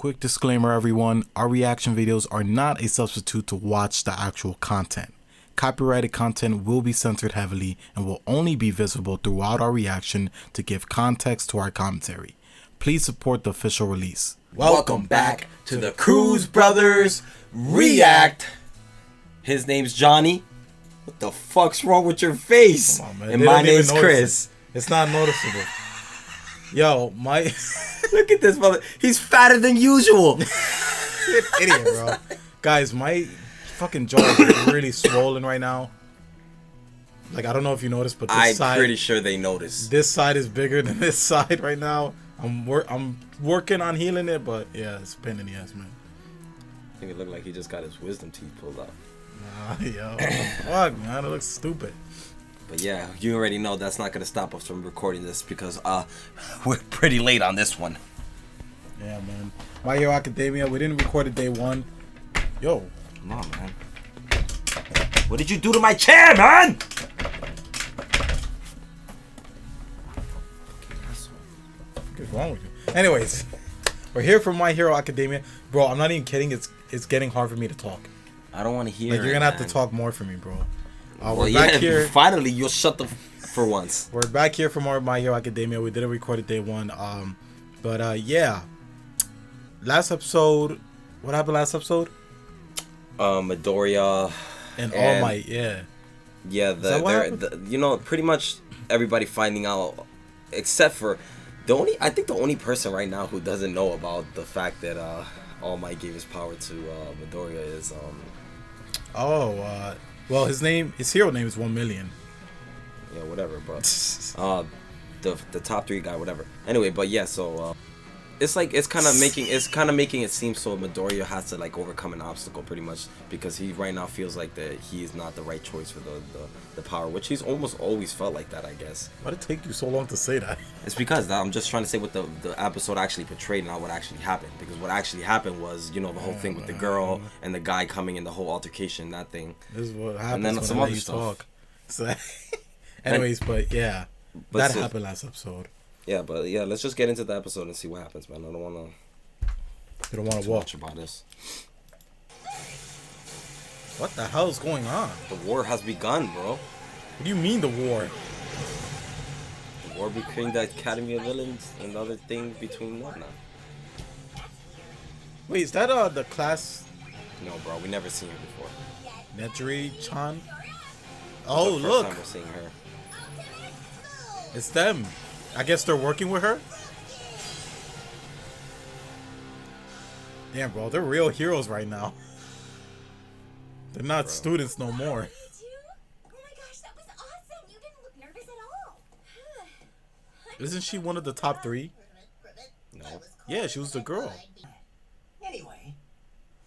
Quick disclaimer everyone, our reaction videos are not a substitute to watch the actual content. Copyrighted content will be censored heavily and will only be visible throughout our reaction to give context to our commentary. Please support the official release. Welcome back to the Cruz Brothers React. His name's Johnny. What the fuck's wrong with your face? Come on, man. And my name's Chris. It's not noticeable. Yo, my Look at this mother. He's fatter than usual. idiot, bro. Guys, my fucking jaw is really swollen right now. Like, I don't know if you noticed, but this I'm pretty sure they noticed. This side is bigger than this side right now. I'm working on healing it, but yeah, it's a pain in the ass, man. I think it looked like he just got his wisdom teeth pulled out. Nah, yo, fuck, man, it looks stupid. But yeah, you already know that's not gonna stop us from recording this because we're pretty late on this one. Yeah, man. My Hero Academia, we didn't record it day one. Yo, come on, man. What did you do to my chair, man? What's wrong with you? Anyways, we're here for My Hero Academia, bro. I'm not even kidding. It's getting hard for me to talk. I don't want to hear. Like, you're gonna have to talk more for me, bro. Well, we're back here. Finally, you'll shut the for once. We're back here for more My Hero Academia. We didn't record it day one. Yeah. Last episode, what happened last episode? Midoriya and All Might, yeah. Yeah, you know, pretty much everybody finding out, except for I think the only person right now who doesn't know about the fact that All Might gave his power to Midoriya is well, his hero name is 1 Million. Yeah, whatever, but the top 3 guy, whatever. Anyway, but yeah, so it's kind of making it seem so Midoriya has to like overcome an obstacle pretty much because he right now feels like that he is not the right choice for the power, which he's almost always felt like that, I guess. Why did it take you so long to say that? It's because I'm just trying to say what the episode actually portrayed, not what actually happened. Because what actually happened was, you know, the whole thing with the girl and the guy coming in, the whole altercation, that thing. This is what happens, and then some other stuff. Talk. So, anyways, but yeah, that happened last episode. Yeah, but yeah, let's just get into the episode and see what happens, man. I don't want to. You don't want to watch about this. What the hell is going on? The war has begun, bro. What do you mean the war? The war between the Academy of Villains and the other thing between what now? Wait, is that the class? No, bro, we never seen her before. Nejuri-chan? Oh, look. First time we're seeing her. It's them. I guess they're working with her? Damn, bro, they're real heroes right now. They're not students no more. Oh my gosh, that was awesome. You didn't look nervous at all. Isn't she one of the top 3? No. Yeah, she was the girl. Anyway,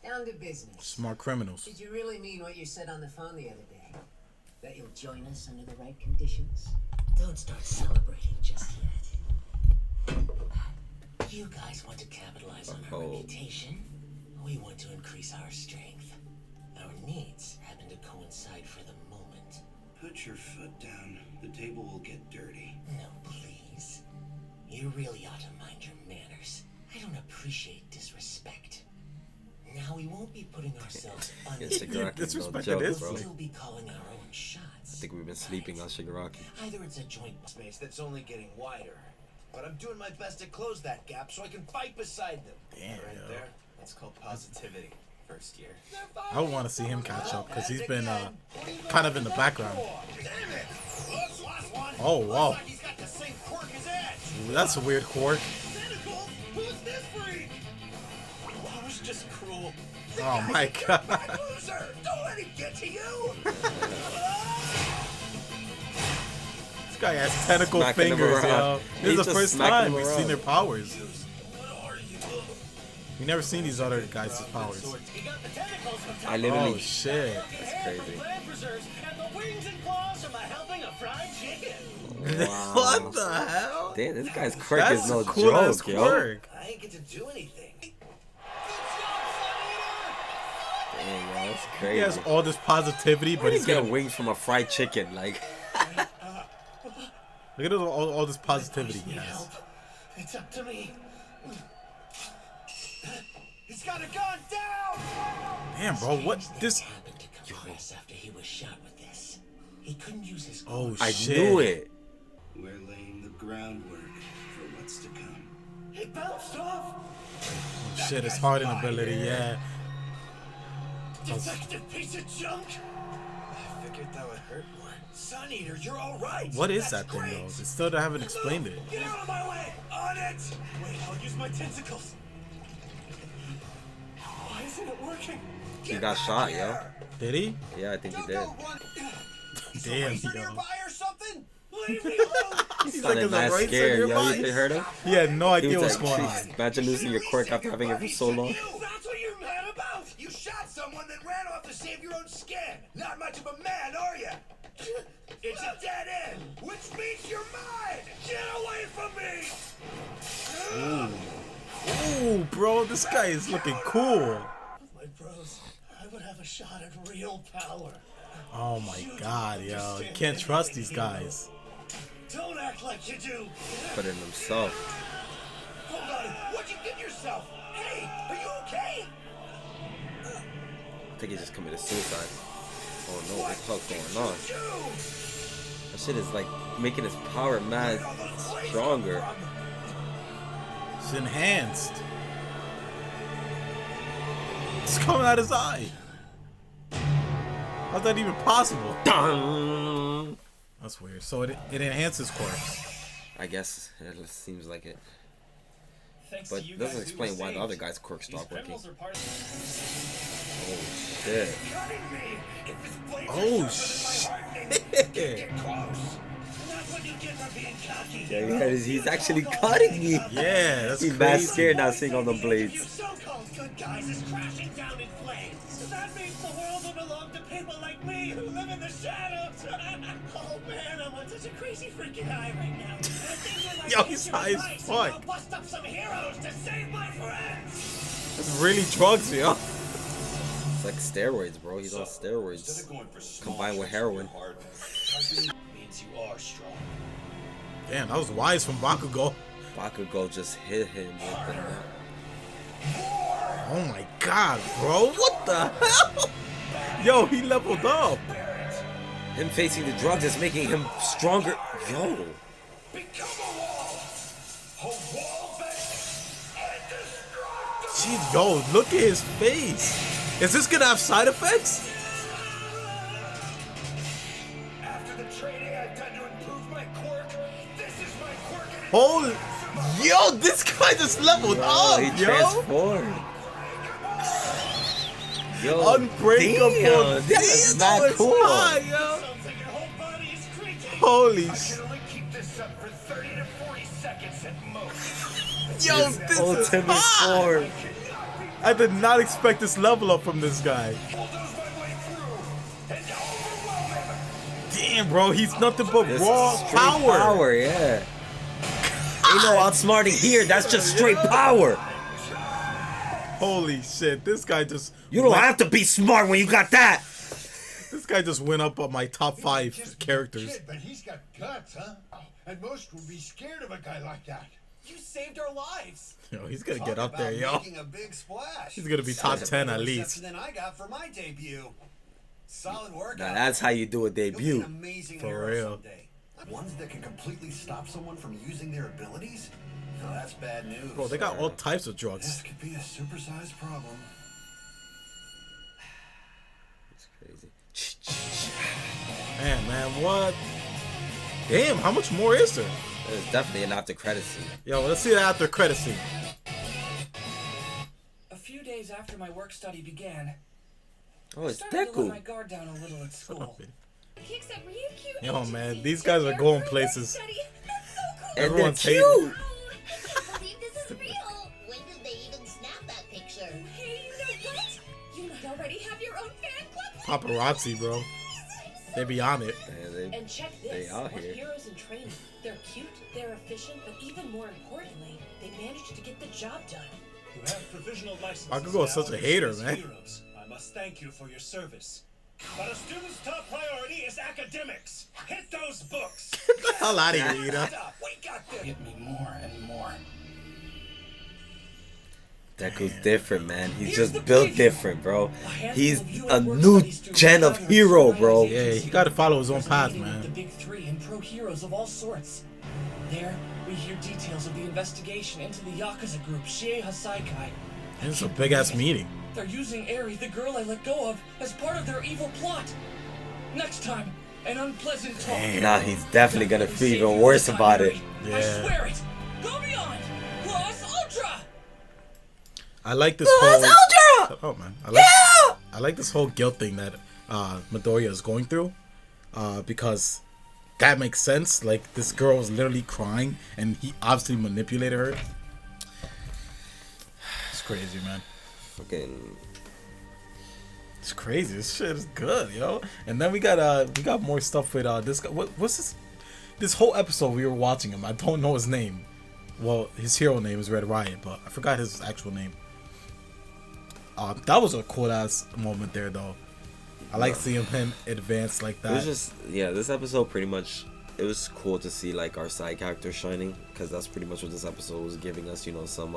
down to business. Smart criminals. Did you really mean what you said on the phone the other day? That you'll join us under the right conditions? Don't start celebrating just yet. You guys want to capitalize on our reputation. We want to increase our strength. Our needs happen to coincide for the moment. Put your foot down. The table will get dirty. No, please. You really ought to mind your manners. I don't appreciate disrespect. Now we won't be putting ourselves under disrespect. Joke, it is, bro. We'll be calling our own shots. I think we've been sleeping on Shigaraki. Either it's a joint Space that's only getting wider. But I'm doing my best to close that gap so I can fight beside them. Damn, right there. That's called positivity. First year. I would want to see him catch up because he's been kind of in the background. Oh, wow. That's a weird quirk. Just cruel. Oh my god. Don't let him get to you. This guy has tentacle fingers, yo. This is the first time we've seen their powers. We never seen these other guys' powers. I literally. Oh shit. That's crazy. Wow. What the hell? Damn, this guy's Quirk is no cool joke, yo. I ain't get to do anything. Damn, yo, that's crazy. He has all this positivity, but he's getting wings from a fried chicken, like. Look at all this positivity he has. It's up to me. got a gun down! Damn, bro, what this? Happened to compress after he was shot with this. He couldn't use his Oh I shit! knew it. We're laying the groundwork for what's to come. He bounced off! Shit, it's hardened ability, yeah. Defective piece of junk! I figured that would hurt more. Sun Eater, you're alright! What is That's that thing great. though? They still haven't explained it. Get out of my way! On it! Wait, I'll use my tentacles. Why isn't it working? He got shot, yo. Did he? Yeah, I think he did. Damn, Is a yo. nearby or something? Leave me alone! He's Sounded "Is a mad racer scared, yo. nearby?" You heard him? He had no He idea was what's like, going on. "Jeez, imagine losing your quirk after having it for so long." That's what you're mad about! You shot someone that ran off to save your own skin! Not much of a man, are you? It's a dead end, which means you're mine! Get away from me! Ooh, bro, this guy is looking cool. My bros, I would have a shot at real power. Oh my god, yo. You can't trust these guys. Don't act like you do! Put in himself. Hold on, what'd you get yourself? Hey, are you okay? I think he just committed suicide. Oh no, what the fuck's going on? That shit is like making his power mad stronger. It's enhanced. It's coming out his eye. How's that even possible? Dun! That's weird. So it enhances corpse. I guess it just seems like it. Thanks But to you doesn't guys, we explain were why the saved. other guy's quirk These stopped working. criminals are part Oh shit. Cutting me! If this blade Oh, is sharper than my shit. hardening, get close! That's what you get for being cocky! Yeah, you heard it. He's actually cutting me. Yeah, that's He's mad crazy. scared now seeing all the You blades. so-called good guys is crashing down in flames! That means the world will belong to people like me who live in the shadows! Oh man, I'm on such a crazy freaking high right now! Yo, he's high as fuck. I'll bust up some heroes to save my friends! That's really drugs, yo. It's like steroids, bro. He's on steroids. Combined with heroin. Means you are strong. Damn, that was wise from Bakugo. Bakugo just hit him with the net. Oh my god, bro. What the hell? Yo, he leveled up. Him facing the drugs is making him stronger. Yo. Become a wall! A wall and destructible! Jeez, yo, look at his face. Is this gonna have side effects? After the training I've done to improve my quirk, this is my quirk and Holy, yo, this guy just leveled up, He yo. transformed. Yo, Unbreakable. damn, that's Damn, not it's cool. high, yo. sounds like your whole body is creaking. Holy I sh... can only keep this up for 30 to 40 seconds at most. Yo, this is Ultimate high. form. I did not expect this level up from this guy. Bulldoze my way through and overwhelm him. Damn, bro, he's nothing but This raw is straight power. yeah. Ain't no outsmarting here. That's just straight power. Holy shit, this guy just... You don't have to be smart when you got that. This guy just went up on my top 5 characters. Kid, but he's got guts, huh? And most would be scared of a guy like that. You saved our lives. Yo, he's gonna Talk get up there, about yo. making a big splash. He's gonna be top 10 at least. Than I got for my debut. Solid work. Now that's how you do a debut. Amazing For hero real. someday. Ones that can completely stop someone from using their abilities? No, that's bad news. Bro, they got all types of drugs. This could be a supersized problem. It's crazy. Man, what? Damn, how much more is there? There's definitely an after credit scene. Yo, let's see the after credit scene. A few days after my work study began, Oh, I it's started to let my Deku. guard down a little at school. Kicks at Ryu cute. Yo, agency. man, these guys are going They're places. study. That's so cool. And they're Everyone's cute. hating. I can't believe this is real. When did they even snap that picture? Hey, you know what? You might already have your own fan club. Paparazzi, bro. They be on it. Yeah, they- And check They this, out we're here. heroes in training. They're cute, they're efficient, but even more importantly, they managed to get the job done. You have provisional licenses. Bakugo is such a hater, man. Heroes. I must thank you for your service. But a student's top priority is academics. Hit those books. Get the hell out of here, Ida. We got this. Hit me more and more. Deku's different, man. He's Here's the just built preview. different, bro. A handful He's of you a at work new studies through gen of Congress, hero, RIOT bro. Yeah, he got to follow his own There's a path, meeting with the man. big three and pro heroes of all sorts. There, we hear details of the investigation into the Yakuza group Shie Hasaikai. It's a big ass meeting. They're using Eri, the girl I let go of, as part of their evil plot. Next time, an unpleasant talk. Nah, he's definitely gonna feel even worse about it. I Yeah. swear it. Go beyond. Plus Ultra. I like this whole. Oh man, I like this whole guilt thing that Midoriya is going through, because that makes sense. Like, this girl was literally crying, and he obviously manipulated her. It's crazy, man. Fucking. It's crazy. This shit is good, yo. And then we got more stuff with this guy. What's this? This whole episode we were watching him. I don't know his name. Well, his hero name is Red Riot, but I forgot his actual name. That was a cool ass moment there, though. I like seeing him advance like that. It was just, yeah, this episode pretty much, it was cool to see like our side characters shining, because that's pretty much what this episode was giving us, you know, some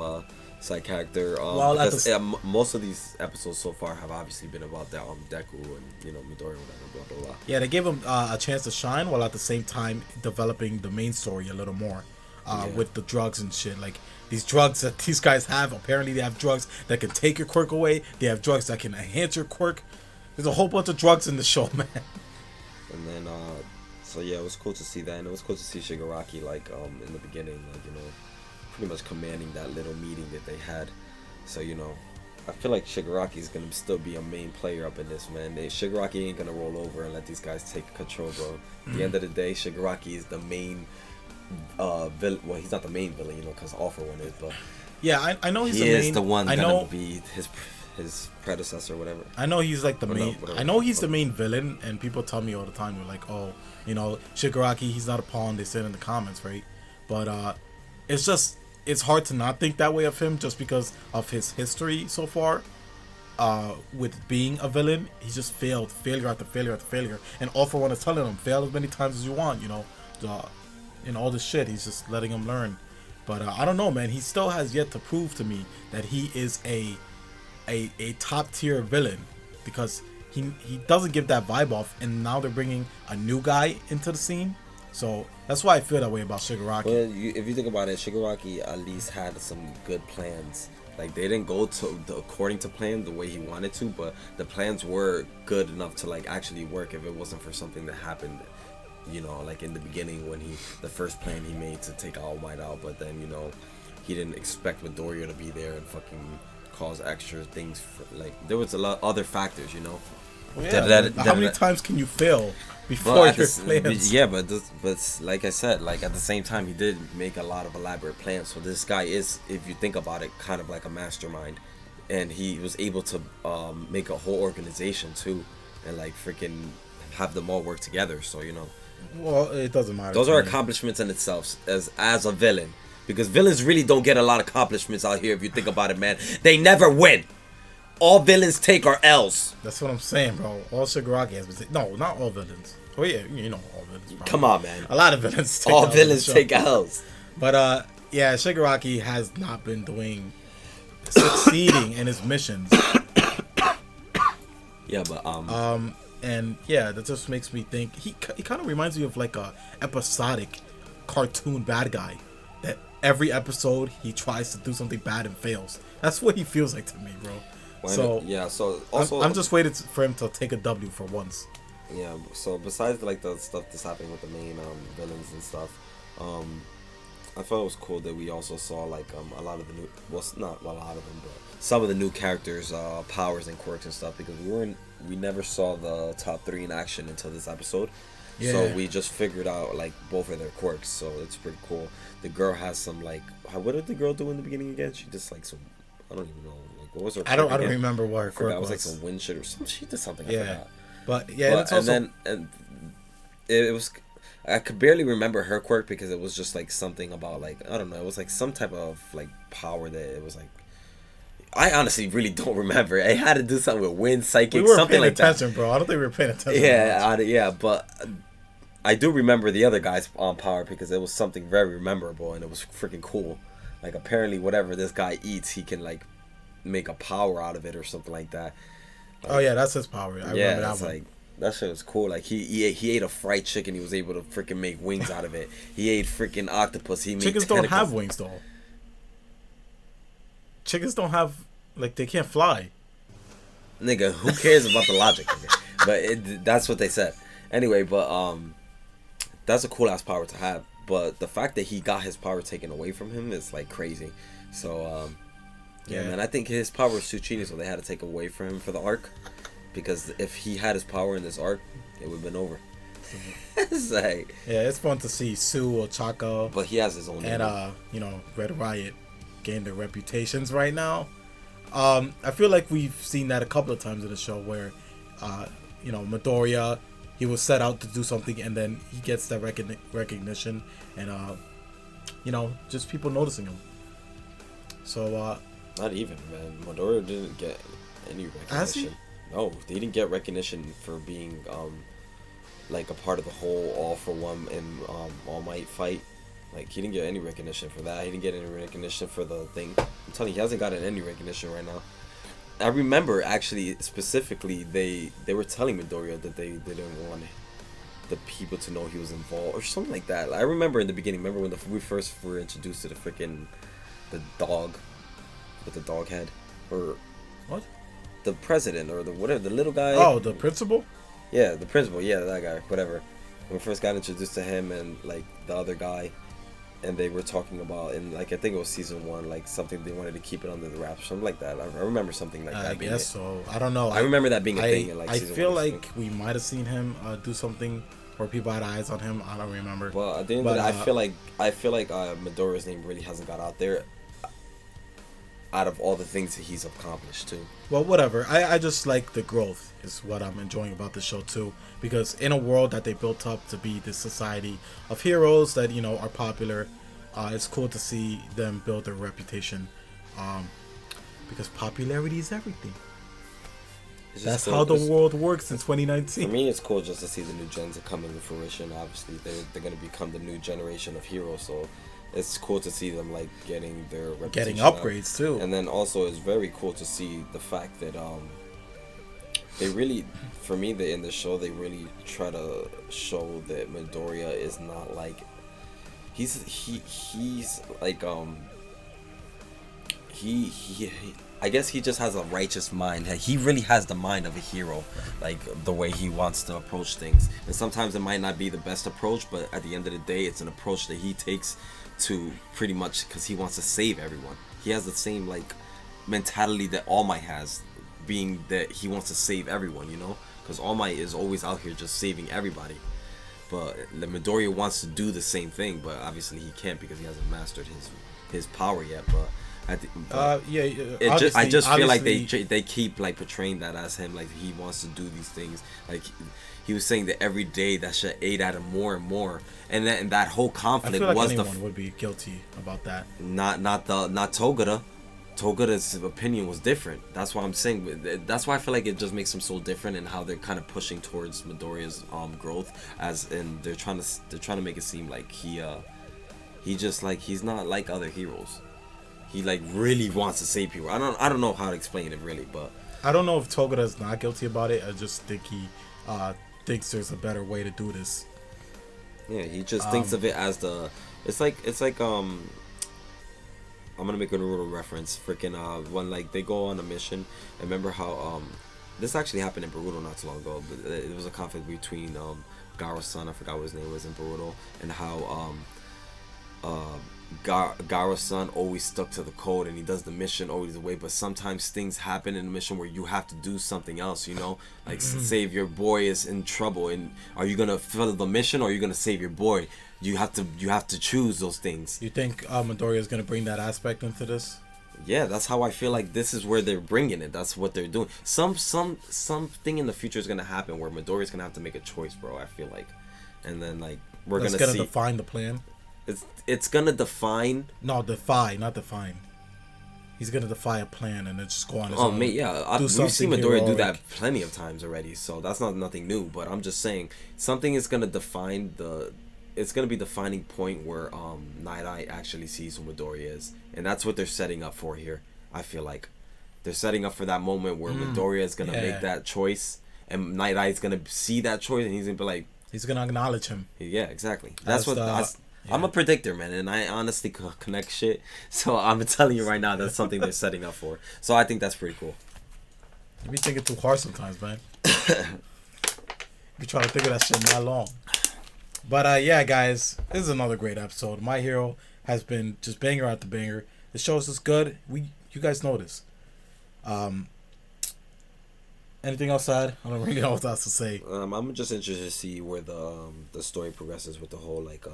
side character. Well, at because, most of these episodes so far have obviously been about that Deku and, you know, Midoriya, whatever, blah blah blah. Yeah, they gave him a chance to shine while at the same time developing the main story a little more, with the drugs and shit. Like, these drugs that these guys have, apparently they have drugs that can take your quirk away. They have drugs that can enhance your quirk. There's a whole bunch of drugs in the show, man. And then, so yeah, it was cool to see that, and it was cool to see Shigaraki, like, in the beginning, like, you know, pretty much commanding that little meeting that they had. So, you know, I feel like Shigaraki is gonna still be a main player up in this, man. Shigaraki ain't gonna roll over and let these guys take control, bro. At the end of the day, Shigaraki is the main villain. Well, he's not the main villain, you know, because All For One is, but Yeah, I know he's he the main. is the one I gonna know. be his predecessor, or whatever. I know he's like the Or no, main. whatever. I know he's the main villain, and people tell me all the time, they're like, "Oh, you know, Shigaraki, he's not a pawn." They said in the comments, right? But it's just, it's hard to not think that way of him, just because of his history so far. With being a villain, he's just failure after failure after failure, and All For One is telling him, fail as many times as you want, you know, and all this shit. He's just letting him learn. But I don't know, man. He still has yet to prove to me that he is a top tier villain, because he doesn't give that vibe off, and now they're bringing a new guy into the scene. So that's why I feel that way about Shigaraki. Well, if you think about it, Shigaraki at least had some good plans. Like, they didn't go according to plan the way he wanted to, but the plans were good enough to like actually work if it wasn't for something that happened, you know, like in the beginning when the first plan he made to take All Might out, but then, you know, he didn't expect Midoriya to be there and fucking cause extra things like, there was a lot of other factors, you know. How many times can you fail before Well, your plans? yeah, but like I said, like at the same time, he did make a lot of elaborate plans. So this guy is, if you think about it, kind of like a mastermind, and he was able to make a whole organization too, and like freaking have them all work together. So, you know, Well, it doesn't matter. those to are me. accomplishments in itself as a villain, because villains really don't get a lot of accomplishments out here. If you think about it, man, they never win. All villains take are L's. That's what I'm saying, bro. All Shigaraki has been. No, not all villains. Oh yeah, you know all villains. Bro. Come on, man. A lot of villains. Take All L's in villains the show. take L's. But yeah, Shigaraki has not been succeeding in his missions. Yeah, but And yeah, that just makes me think he kind of reminds me of like a episodic cartoon bad guy that every episode he tries to do something bad and fails. That's what he feels like to me, bro. So yeah, so also I'm just waiting for him to take a W for once. yeah. So besides like the stuff that's happening with the main villains and stuff, I thought it was cool that we also saw like a lot of the new, well, not a lot of them, but some of the new characters' powers and quirks and stuff, because we never saw the top 3 in action until this episode. Yeah. So we just figured out like both of their quirks, so it's pretty cool. The girl has some like, what did the girl do in the beginning again? She just like some, I don't even know, like what was her? I don't quirk again? remember what her I forgot. quirk It was like was. some wind shit or something. She did something. I Yeah, forgot. but yeah, But, it's also and it was, I could barely remember her quirk because it was just like something about like, I don't know, it was like some type of like power that it was like, I honestly really don't remember. It had to do something with wind, psychic, we weren't something paying like attention, that. bro. I don't think we were paying attention. Yeah, but I do remember the other guy's power because it was something very memorable and it was freaking cool. Like apparently whatever this guy eats, he can like make a power out of it or something like that. Like, Oh yeah, that's his power. I yeah, remember that's that one. like that shit was cool. Like he ate a fried chicken. He was able to freaking make wings out of it. He ate freaking octopus. He made Chickens don't tentacles. have wings though. Chickens don't have, like, they can't fly. Nigga, who cares about the logic? Nigga? But that's what they said. Anyway, but that's a cool ass power to have. But the fact that he got his power taken away from him is like crazy. So yeah, man, I think his power was too cheating, so they had to take away from him for the arc. Because if he had his power in this arc, it would have been over. It's like, Yeah, it's fun to see Sue or Chaka but he has his own and name. you know, Red Riot gain their reputations right now. I feel like we've seen that a couple of times in the show where you know, Midoriya, he was set out to do something and then he gets that recognition and you know, just people noticing him. So Not even, man. Midoriya didn't get any Has he? recognition. No, he didn't get recognition for being like a part of the whole All for One and All Might fight. Like, he didn't get any recognition for that. He didn't get any recognition for the thing. I'm telling you, he hasn't gotten any recognition right now. I remember, actually, specifically, they were telling Midoriya that they didn't want the people to know he was involved or something like that. I remember in the beginning, remember when we first were introduced to the dog with the dog head? Or what? the president or the whatever, the little guy. Oh, the principal? Yeah, the principal. Yeah, that guy. Whatever. When we first got introduced to him and like the other guy, and they were talking about in like I think it was season 1, like something they wanted to keep it under the wraps, something like that. I remember something like that. I being guess so. I don't know. I remember that being a thing. In, like, I season feel 1 or like something. we might have seen him do something, or people had eyes on him. I don't remember. Well, at the end But, of the day, I feel like Midoriya's name really hasn't got out there. Out of all the things that he's accomplished too. Well, whatever. I just like the growth is what I'm enjoying about the show too, because in a world that they built up to be this society of heroes that, you know, are popular, it's cool to see them build their reputation, because popularity is everything. It's just That's cool. how the It's- world works in For 2019. me, it's cool just to see the new gens that come into fruition. Obviously, they're gonna become the new generation of heroes. So it's cool to see them like getting their reputation Getting up. upgrades too. And then also, it's very cool to see the fact that they really, for me, in the show they really try to show that Midoriya is not like he's like he I guess he just has a righteous mind. He really has the mind of a hero, like the way he wants to approach things. And sometimes it might not be the best approach, but at the end of the day, it's an approach that he takes to pretty much because he wants to save everyone. He has the same like mentality that All Might has, being that he wants to save everyone, you know, because All Might is always out here just saving everybody. But the Midoriya wants to do the same thing, but obviously he can't because he hasn't mastered his power yet. But I just feel like they keep like portraying that as him, like he wants to do these things. Like he was saying that every day that shit ate at him more and more, and that whole I conflict feel like was anyone would be guilty about that. not Togura. Togura's opinion was different. That's why I'm saying. That's why I feel like it just makes him so different, and how they're kind of pushing towards Midoriya's growth, as in they're trying to make it seem like he just like he's not like other heroes. He like really wants to save people. I don't know how to explain it really, but I don't know if Togura's not guilty about it. I just think he thinks there's a better way to do this. yeah, he just thinks of it as it's like I'm gonna make a Naruto reference. Freaking when like they go on a mission. I remember how this actually happened in Boruto not too long ago. But it was a conflict between Gaara's son, I forgot what his name was in Boruto, and how Gaara's son always stuck to the code and he does the mission always the way, but sometimes things happen in the mission where you have to do something else, you know, like save your boy is in trouble, and are you gonna follow the mission or are you gonna save your boy? You have to choose those things. You think Midoriya is going to bring that aspect into this? Yeah, that's how I feel like this is where they're bringing it. That's what they're doing. Something in the future is gonna happen where Midoriya's gonna have to make a choice, bro. I feel like, and then like That's gonna see. define the plan. It's gonna define. No, defy, not define. He's gonna defy a plan and then just go on his Oh own. man, yeah, do we've seen something Midoriya do heroic. that plenty of times already, so that's nothing new. But I'm just saying something is gonna define it's gonna be the defining point where Night Eye actually sees who Midoriya is, and that's what they're setting up for here. I feel like, They're setting up for that moment where Midoriya is gonna make that choice, and Night Eye is gonna see that choice, and he's gonna be like, he's gonna acknowledge him. Yeah, exactly. That's what. I'm a predictor, man, and I honestly connect shit. So I'm telling you right now, that's something they're setting up for. So I think that's pretty cool. You be thinking too hard sometimes, man. You try to think of that shit not long. But yeah, guys, this is another great episode. My Hero has been just banger after banger. The show is good. You guys know this. Anything else, Sad? I don't really know what else to say. I'm just interested to see where the story progresses with the whole like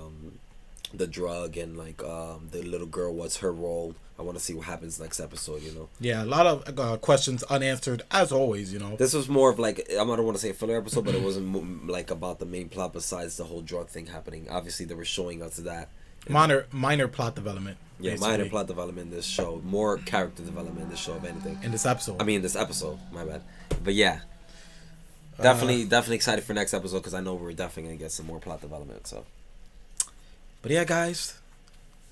the drug and like the little girl. What's her role? I want to see what happens next episode. You know. Yeah, a lot of questions unanswered as always. You know. This was more of like I don't want to say a filler episode, but it wasn't like about the main plot besides the whole drug thing happening. Obviously, they were showing us that. Minor plot development. Yeah, basically. minor plot development in this show. More character development in this show, if anything. In this episode. This episode. My bad. But yeah. Definitely excited for next episode because I know we're definitely going to get some more plot development. So. But yeah, guys.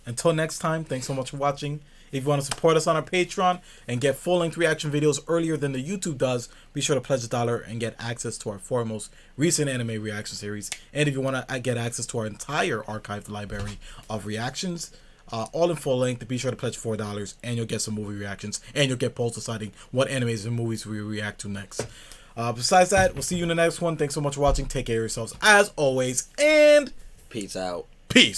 Until next time, thanks so much for watching. If you want to support us on our Patreon and get full-length reaction videos earlier than the YouTube does, be sure to pledge $1 and get access to our 4 most recent anime reaction series. And if you want to get access to our entire archived library of reactions, all in full length, be sure to pledge $4 and you'll get some movie reactions and you'll get polls deciding what animes and movies we react to next. Besides that, we'll see you in the next one. Thanks so much for watching. Take care of yourselves as always, and Peace out. Peace.